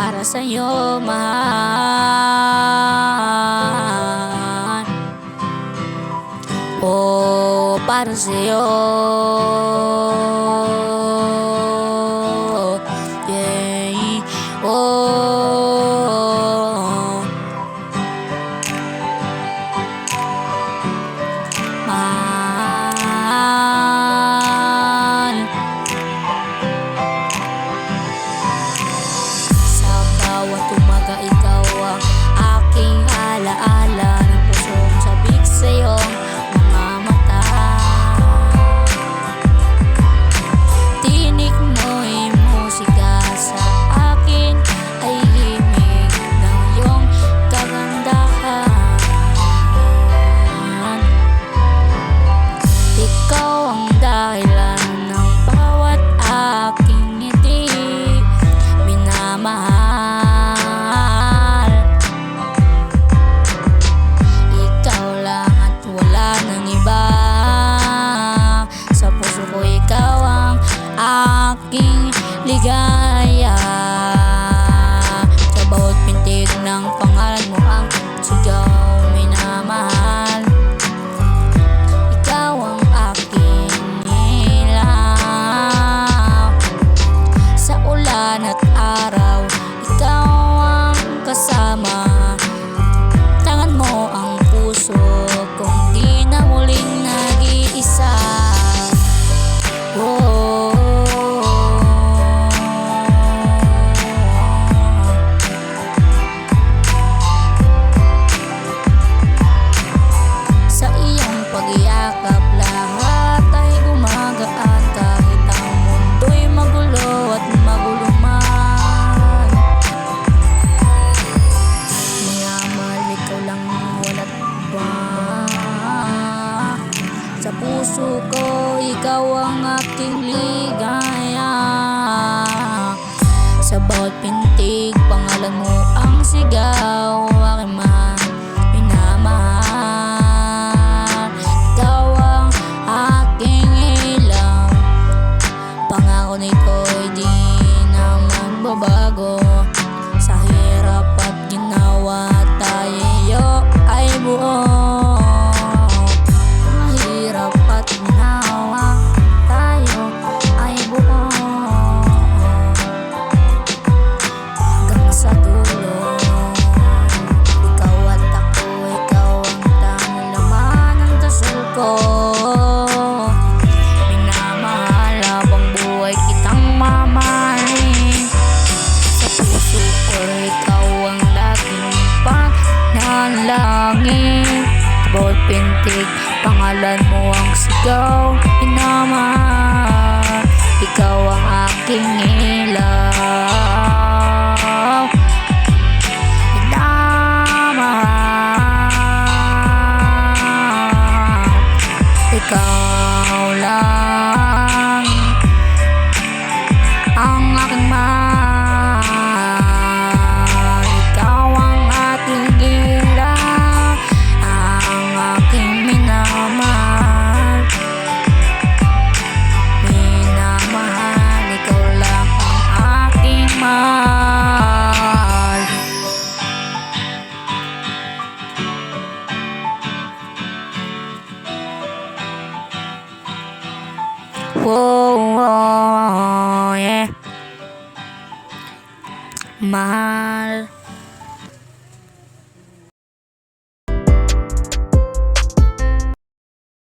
para sa'yo, mahal. Oh, para sa'yo. Yeah. Oh, mahal. Sa bawat umaga ikaw ang aking alaala, ng pusong sabik sa'yo mga mata. Tinig mo'y musika sa akin, ay himig ng iyong kagandahan. Ikaw ang dahilan ng bawat aking ngiti, minamahal. Ikaw lang at wala nang iba. Sa puso ko ikaw ang aking ligaya. Sa bawat pintig ng pangalan mo ang sigaw, minamahal. Ikaw ang aking ilaw. Sa ulan at araw, ikaw ang kasama. Tangan mo ang puso kung di na muling nag-iisa. Oh, sa iyong pag-iakap lahat ay gumagaan, kahit ang mundo'y magulo at magulo man. Minamahal, ikaw lang wala't iba. Sa puso ko ikaw ang aking ligaya. Sa bawat pintig pangalan mo ang sigaw, aking mahal, minamahal. Ikaw ang aking ilaw. Pangako nito'y di na magbabago. Sa hirap at ginawa tayo ay buo. Mahirap at ginawa tayo ay buo. Hanggang sa dulo, ikaw at ako, ikaw ang tanging laman ng dasal ko. Minamahal, habang buhay kitang mamahalin. Sa puso ko ikaw ang laging panalangin. Bawat pintig pangalan mo ang sigaw, minamahal. Ikaw ang aking ilaw, minamahal. Ikaw lang ang aking mahal. Ikaw ang aking ilaw, ang aking minamahal. Minamahal, ikaw lang ang aking mahal. Whoa, yeah. Mahal.